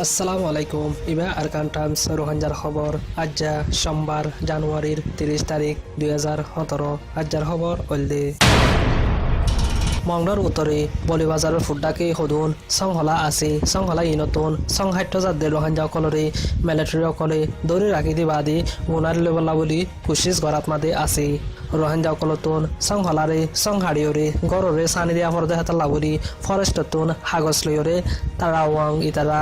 আসসালামু আলাইকুম। ইবা আরকান টাইমস রোহাঞ্জার খবর আজ্জা সোমবার জানুয়ারির 30 তারিখ 2017 আজ্জার খবর অলদে মংডর উত্তরে বলিবাজারের ফুড্ডাকে হদুন সংহলা আছে সংহলা ইনতুন সংহাট্য জাদে রোহাঞ্জা কলরে মিলিটারি অকলে দৌড়ি রাখি দিবাদি গুনার লেবলা বলি কুশিস গরাত মাদে আছে রোহাঞ্জা কলতুন সংহলারে সংহাড়িওরে গররে সানি দিয়া ফরদে হাতাল্লা বলি ফরেস্টতুন হাগস লইরে তারা ওয়াং ইতারা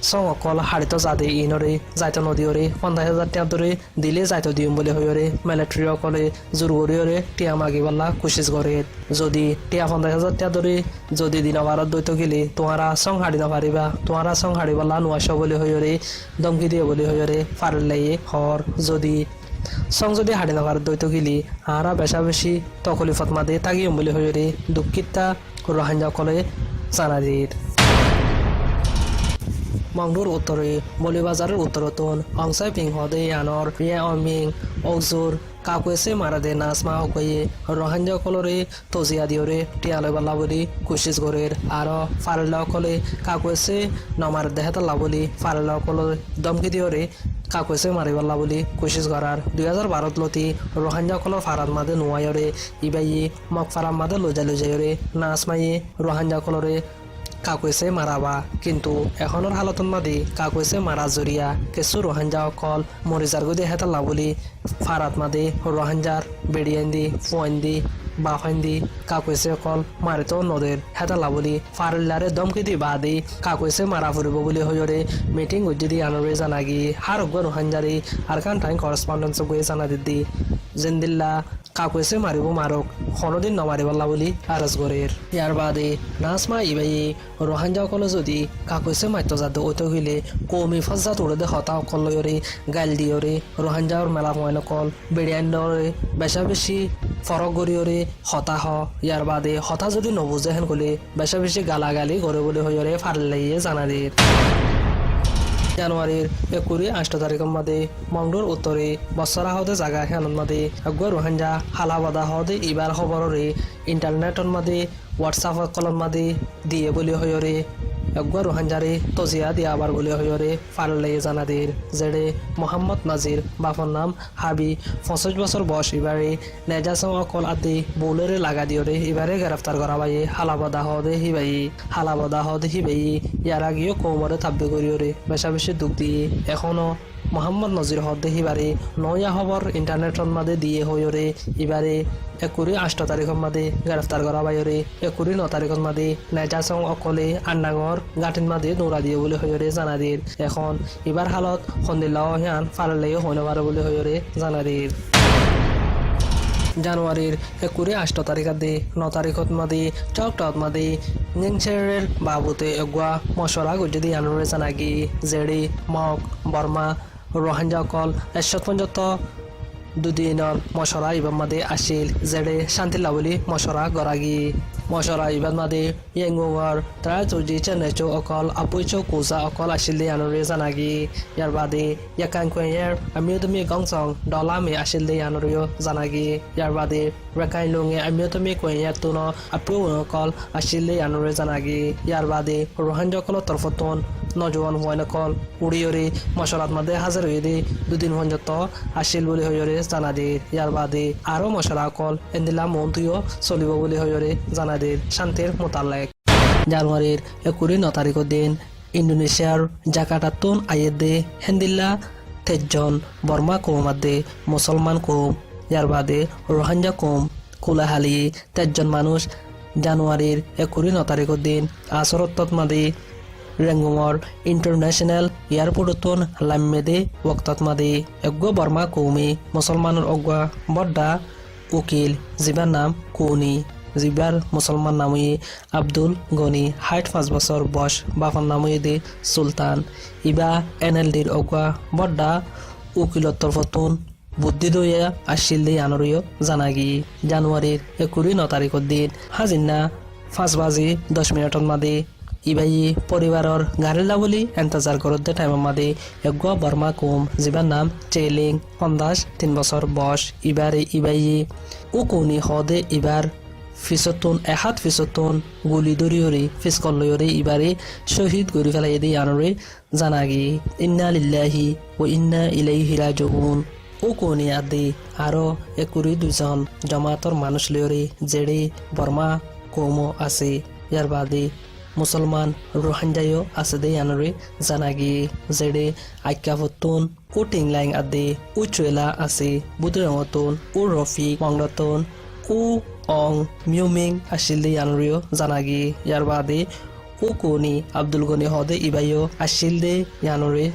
সং অকল হাড়িত জাদে ইনরে যাইত নদীরে 50,000 টাকা ধরে দিলে যাইত দিম বলে হইরে মিলিটারি অকলে জোর করিরে টিয়া মাগি বল্লা কুশিস করে যদি টিয়া 50,000 টাকা ধরে যদি দিন ভারত দৈত গেলে তোমারা সং হাড়ি না পারিবা তোমারা সং হাড়ি বল্লা নোয়াশ বলে হইরে দমকি দিয়ে বলে হইরে ফারলাই হর যদি সং যদি হাড়ি না ভারত দৈত গেলি আরা বেশা বেশি তকলিফত মাদে তাগিয়ম বলে হইরে দুঃখিতা রোহাঞ্জা কলে জানাদির মংডুর উত্তরে বলিবাজারের উত্তরতন অংশাই পিং হদে আনর রিয়া অমিং অজুর কাকুয়েছে মারাদে নাসমা হকয়ে রোহাঞ্জা কলরে তজিয়া দিওরে টিয়ালে বাল্লা বলি কুশিস গরের আর ফারেলা কলে কাকুয়েছে নমার দেহাতা লাবলি ফারেলা কলে দমকি দিওরে কাকুয়েছে মারিবাল্লা বলি কুশিস করার 2012 লতি রোহাঞ্জা কলর ফারাদ মাদে নোয়ায়রে ইবাই মক ফারাম মাদে লজাইরে নাসমাইয়ে রোহাঞ্জা কলরে কাকুয়েছে মারাবা কিন্তু এখনের হালতন মাদি কাকুয়েছে মারা জরিয়া কেসু রোহাঞ্জা অকল মরিজার গদি হেতাল্লা বলি ফারাত মাদে রোহাঞ্জার বেড়িয়ান্দি ফুয়ান্দি বাফান্দি কাকুয়েছে অকল মারিত নদের হেতাল্লা বলি ফারিল্লারে দমকি দি বাদি কাকুয়েছে মারা ফুরিব বলি হইরে মিটিং উজ্জিদি আনরে জানাগি হারগ্য রোহাঞ্জারি আর কান টাইম করসপন্ডেন্স গয়ে জানা দিদি জিন্দিল্লা কাকুয়েছে মারিব মারক কোনোদিন নমারিবাল্লা বলি আরজ গরের ইয়ার বাদে নাসমা ইবাই রোহাঞ্জা অকল যদি কাকুয়েছে মাত্য যাদ ওইত হইলে কৌমি ফজ্জা তোড়ে দে হতা অকল লয়রে গাইল দিয়রে রোহাঞ্জার মেলা ময়ন অকল বেড়িয়ান্ডরে বেশা বেশি ফরক গরিয়রে হতাহ ইয়ার বাদে হতা যদি নবুজে হেন গলে বেশা বেশি গালাগালি গড়ে বলে হইরে ফারলাইয়ে জানাদির জানুয়ারির 28 তারিখের মাদে মংডুর উত্তরে বছরা হদে জাগা হেনত মাদে আগুয়া রোহাঞ্জা হালাবাদা হদে ইবার খবররে ইন্টারনেটর মাদে হোয়াটসঅ্যাপ কলম মাদে দিয়ে বলি হইরে আগুয়া রোহাঞ্জারে তজিয়া দিয়া আবার বলি হইরে ফারলাই জানাদির জেডে মোহাম্মদ নাজির বাপর নাম হাবি 25 বছর বয়স এবারে নেজাসং অকল আদি বৌলেরে লাগা দিয়রে এবারে গ্রেফতার করা বাই হালাবাদা হদে হিবাই ইয়ার আগেও কৌমরে তাব্বে করিয়রে বেশা বেশি দুঃখ দিয়ে এখনো মোহাম্মদ নজির হদ দেহিবারে নয়া খবর ইন্টারনেটর মাদে দিয়ে হইরে এবারে 28 তারিখের মাদে গ্রেফতার করা বাইরে 29 তারিখের মাদে নেজাসং অকলে আন্নাগর গাঠিন মাদে দৌড়া দিয়ে বলে হইরে জানাদির এখন এবার হালত সন্দিল্লাহ হিয়ান ফারলেও হইন পারে বলে হইরে জানাদির জানুয়ারির 28 তারিখের দে 9 তারিখত মাদে চকটত মাদে নিংছেরের বাবুতে এগুয়া মশরা গুজদি আনরে জানাগি জেডি মক বর্মা রোহাঞ্জা কল 150 দুদিনের মশরা ইবাদ মাদে আসিল জেডে শান্তিল্লা বলি মশরা গরাগি মশরা ইবাদ মাদে ইয়েঙ্গুয়ার তারা চৌজি চেন্নাইচো অকল আপুইচো কুজা অকল আসিল আনরে জানাগি ইয়ার বাদে ইয়াকাং কুয়ের আমিও তুমি গংসং ডলা মে আসিল আনরেও জানাগি ইয়ার বাদে রেকাই লুঙে আমিও তুমি কুয়ের তুন আপু অকল আসিল আনরে জানাগি ইয়ার বাদে রোহাঞ্জা কল তরফতন নজওয়ান হুয়ান অকল উড়িয়রে মশলাত মাদে হাজার হয়ে দে দুদিন পর্যন্ত আসিল বলে হইরে জানাদির ইয়ার বাদে আরো মশলা অকল এন্দিলা মন্ত্রীও চলিব বলে হইরে জানাদির শান্তির মোতালেক জানুয়ারির 29 তারিখের দিন ইন্দোনেশিয়ার জাকার্তাতুন আইয়েদে হেন্দিল্লা তেজন বর্মা কৌমাদে মুসলমান কৌম ইয়ার বাদে রোহাঞ্জা কৌম কুলাহালি তেজন মানুষ জানুয়ারির 29 তারিখের দিন আসরত্তত মাদে রেঙ্গুমর ইন্টারন্যাশনাল এয়ারপোর্টতন লাম্মেদে ওক্তত মাদে এগুয়া বর্মা কৌমি মুসলমানের অগুয়া বড্ডা উকিল জিবার নাম কৌনি জিবার মুসলমান নামই আব্দুল গনি 65 বছর বয়স বাফার নামই দে সুলতান ইবা এনএলডির অগুয়া বড্ডা উকিলত্তর ফতুন বুদ্ধি দইয়া আসিল দে আনরিও জানাগি জানুয়ারির 29 তারিখের দিন হাজিনা 5:10 মাদে ইবাই পরিবারের গাড়িলা বলি এন্তজার করতে টাইমের মাদে এগুয়া বর্মা কৌম জিবার নাম চেলিং 3 বছর বয়স ইবারে ইবাই ও কৌনি হদে ইবার ফিসতন এহাত ফিসতন গুলি দরিয়রে ফিসকল লয়রে ইবারে শহীদ গরি ফেলাই দি আনরে জানাগি ইন্না লিল্লাহি ও ইন্না ইলাইহি রাজিউন ও কোনি আদি আরো একুরি দুজন জমাতর মানুষ লয়রে জেড়ে বর্মা কৌমো আছে ইয়ার বাদে মুসলমান রোহাঞ্জায়ও আছে দে আনরে জানাগি জেড়ে আইকাফতুন ও টিংলাইং আদি ও চুয়েলা আছে বুদরঙতন ও রফিক মংডতন ও অং মিউমিং আসিল দে আনরিও জানাগি ইয়ার বাদে ও কোনি আব্দুল গনি হদে ইবাইও আসিল দে ইয়ানরে